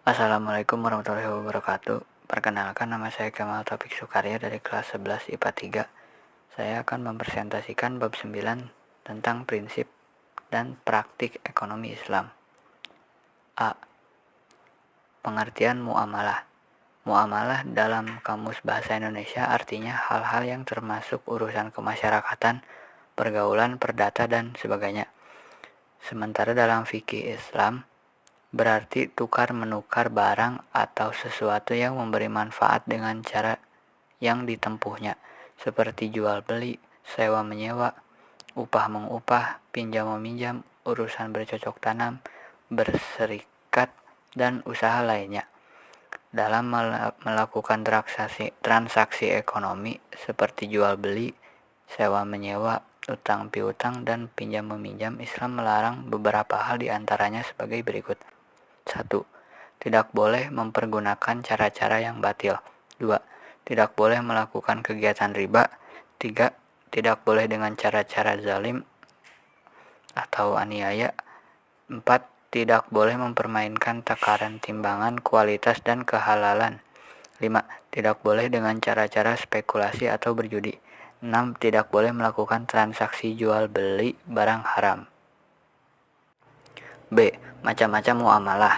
Assalamualaikum warahmatullahi wabarakatuh. Perkenalkan, nama saya Kemal Taufik Sukarya dari kelas 11 IPA 3. Saya akan mempresentasikan bab 9 tentang prinsip dan praktik ekonomi Islam. A. Pengertian muamalah. Muamalah dalam Kamus Bahasa Indonesia artinya hal-hal yang termasuk urusan kemasyarakatan, pergaulan, perdata, dan sebagainya. Sementara dalam fikih Islam, berarti tukar-menukar barang atau sesuatu yang memberi manfaat dengan cara yang ditempuhnya, seperti jual-beli, sewa-menyewa, upah-mengupah, pinjam-meminjam, urusan bercocok tanam, berserikat, dan usaha lainnya. Dalam melakukan transaksi ekonomi seperti jual-beli, sewa-menyewa, utang piutang, dan pinjam-meminjam, Islam melarang beberapa hal diantaranya sebagai berikut. 1. Tidak boleh mempergunakan cara-cara yang batil. 2. Tidak boleh melakukan kegiatan riba. 3. Tidak boleh dengan cara-cara zalim atau aniaya. 4. Tidak boleh mempermainkan takaran timbangan, kualitas, dan kehalalan. 5. Tidak boleh dengan cara-cara spekulasi atau berjudi. 6. Tidak boleh melakukan transaksi jual beli barang haram. B. Macam-macam muamalah.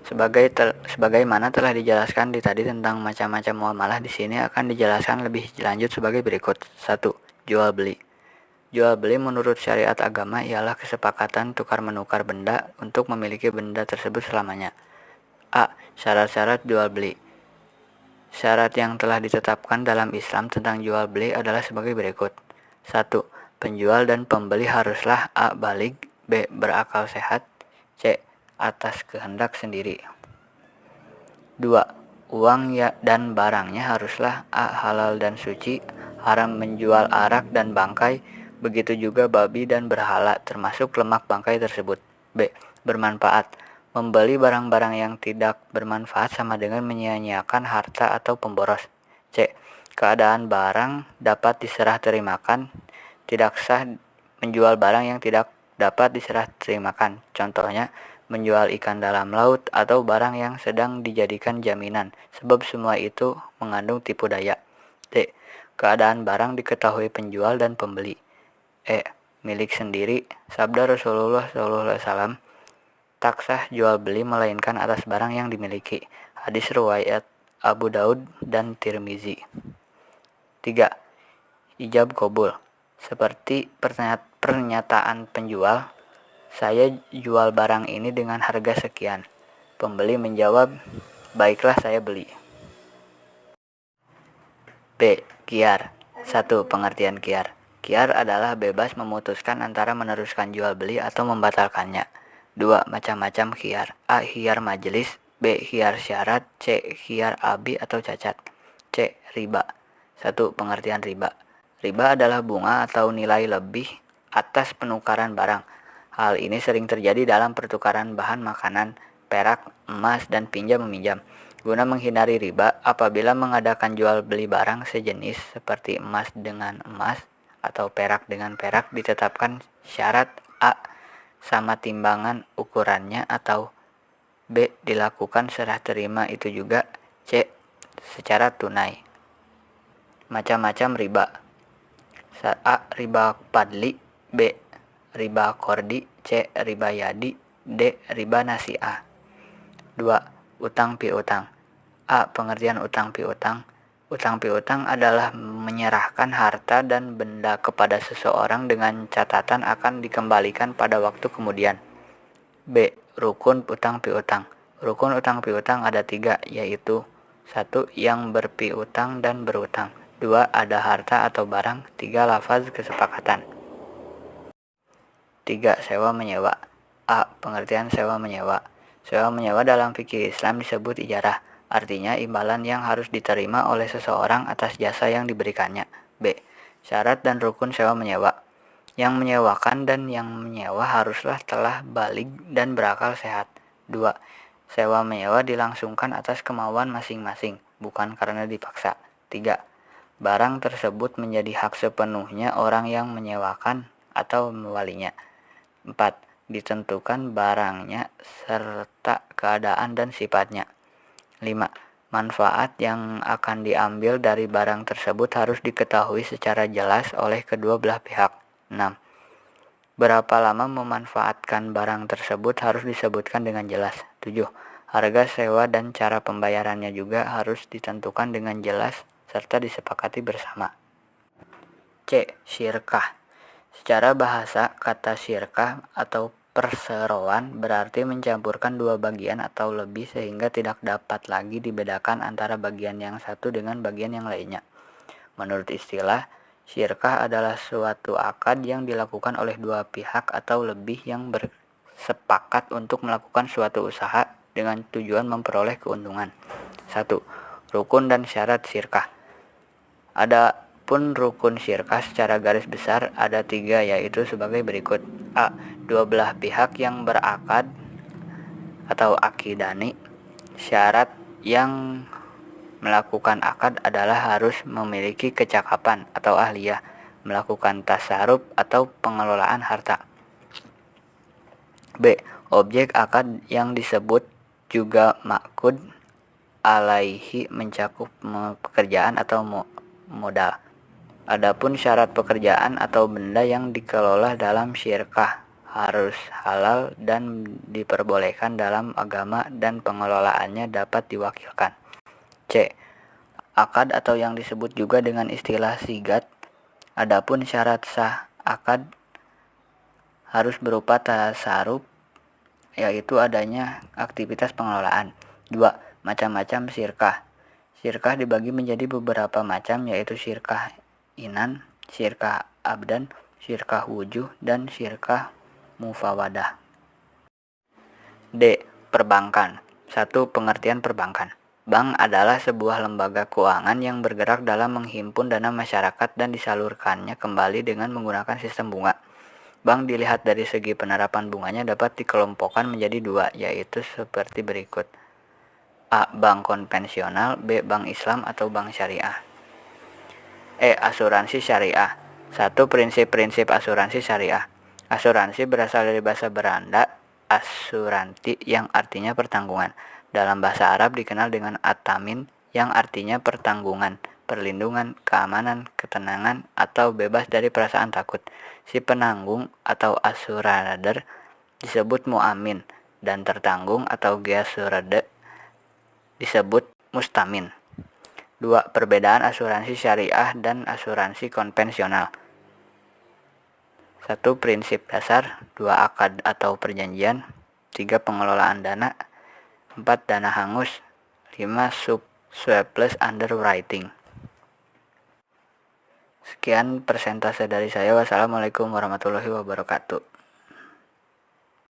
Sebagaimana telah dijelaskan di tadi tentang macam-macam muamalah, di sini akan dijelaskan lebih lanjut sebagai berikut. 1. Jual beli. Jual beli menurut syariat agama ialah kesepakatan tukar-menukar benda untuk memiliki benda tersebut selamanya. A. Syarat-syarat jual beli. Syarat yang telah ditetapkan dalam Islam tentang jual beli adalah sebagai berikut. 1. Penjual dan pembeli haruslah A. Baligh, B. Berakal sehat, C. Atas kehendak sendiri. 2. Uang dan barangnya haruslah A. Halal dan suci, haram menjual arak dan bangkai, begitu juga babi dan berhala, termasuk lemak bangkai tersebut. B. Bermanfaat. Membeli barang-barang yang tidak bermanfaat sama dengan menyia-nyiakan harta atau pemboros. C. Keadaan barang dapat diserah terimakan. Tidak sah menjual barang yang tidak dapat diserah terimakan. Contohnya, menjual ikan dalam laut atau barang yang sedang dijadikan jaminan, sebab semua itu mengandung tipu daya. D. Keadaan barang diketahui penjual dan pembeli. E. Milik sendiri. Sabda Rasulullah SAW, tak sah jual beli melainkan atas barang yang dimiliki. Hadis riwayat Abu Daud dan Tirmizi. 3. Ijab qabul. Seperti pernyataan penjual, saya jual barang ini dengan harga sekian. Pembeli menjawab, baiklah saya beli. B. Khiyar. 1. Pengertian khiyar. Khiyar adalah bebas memutuskan antara meneruskan jual beli atau membatalkannya. 2. Macam-macam khiyar. A. Khiyar majelis, B. Khiyar syarat, C. Khiyar abi atau cacat. C. Riba. 1. Pengertian riba. Riba adalah bunga atau nilai lebih atas penukaran barang. Hal ini sering terjadi dalam pertukaran bahan makanan, perak, emas, dan pinjam-meminjam. Guna menghindari riba, apabila mengadakan jual beli barang sejenis seperti emas dengan emas atau perak dengan perak, ditetapkan syarat A. Sama timbangan ukurannya, atau B. Dilakukan serah terima itu juga, C. Secara tunai. Macam-macam riba. A. Riba fadli, B. Riba kordi, C. Riba yadi, D. Riba nasi'ah. 2. Utang piutang. A. Pengertian utang piutang. Utang piutang adalah menyerahkan harta dan benda kepada seseorang dengan catatan akan dikembalikan pada waktu kemudian. B. Rukun utang piutang. Rukun utang piutang ada 3, yaitu 1. Yang berpiutang dan berutang. 2. Ada harta atau barang. 3. Lafaz kesepakatan. 3. Sewa menyewa. A. Pengertian sewa menyewa. Sewa menyewa dalam fikih Islam disebut ijarah, artinya imbalan yang harus diterima oleh seseorang atas jasa yang diberikannya. B. Syarat dan rukun sewa menyewa. Yang menyewakan dan yang menyewa haruslah telah baligh dan berakal sehat. 2. Sewa menyewa dilangsungkan atas kemauan masing-masing, bukan karena dipaksa. 3. Barang tersebut menjadi hak sepenuhnya orang yang menyewakan atau mewalinya. 4. ditentukan barangnya serta keadaan dan sifatnya. 5. Manfaat yang akan diambil dari barang tersebut harus diketahui secara jelas oleh kedua belah pihak. 6. Berapa lama memanfaatkan barang tersebut harus disebutkan dengan jelas. 7. Harga sewa dan cara pembayarannya juga harus ditentukan dengan jelas serta disepakati bersama. C. Syirkah. Secara bahasa, kata syirkah atau perseroan berarti mencampurkan dua bagian atau lebih sehingga tidak dapat lagi dibedakan antara bagian yang satu dengan bagian yang lainnya. Menurut istilah, syirkah adalah suatu akad yang dilakukan oleh dua pihak atau lebih yang bersepakat untuk melakukan suatu usaha dengan tujuan memperoleh keuntungan. 1. Rukun dan syarat syirkah. Adapun rukun syirkah secara garis besar ada 3, yaitu sebagai berikut. A. Dua belah pihak yang berakad atau akidani. Syarat yang melakukan akad adalah harus memiliki kecakapan atau ahliyah, melakukan tasarruf atau pengelolaan harta. B. Objek akad yang disebut juga ma'qud alaihi mencakup pekerjaan atau modal. Adapun syarat pekerjaan atau benda yang dikelola dalam syirkah harus halal dan diperbolehkan dalam agama dan pengelolaannya dapat diwakilkan. C. Akad atau yang disebut juga dengan istilah sigat. Adapun syarat sah akad harus berupa tasarruf, yaitu adanya aktivitas pengelolaan. 2. Macam-macam syirkah. Syirkah dibagi menjadi beberapa macam, yaitu syirkah inan, syirkah abdan, syirkah wujuh, dan syirkah mufawadah. D. Perbankan. 1. Pengertian perbankan. Bank adalah sebuah lembaga keuangan yang bergerak dalam menghimpun dana masyarakat dan disalurkannya kembali dengan menggunakan sistem bunga. Bank dilihat dari segi penerapan bunganya dapat dikelompokkan menjadi 2, yaitu seperti berikut. A. Bank konvensional. B. Bank Islam atau bank syariah. E. Asuransi syariah. 1. Prinsip-prinsip asuransi syariah. Asuransi berasal dari bahasa Belanda asuranti yang artinya pertanggungan. Dalam bahasa Arab dikenal dengan at-tamin yang artinya pertanggungan, perlindungan, keamanan, ketenangan, atau bebas dari perasaan takut. Si penanggung atau asurader disebut mu'amin dan tertanggung atau geasurade disebut mustamin. 2. Perbedaan asuransi syariah dan asuransi konvensional. 1. Prinsip dasar. 2. Akad atau perjanjian. 3. Pengelolaan dana. 4. Dana hangus. 5. Surplus underwriting. Sekian persentase dari saya. Wassalamualaikum warahmatullahi wabarakatuh.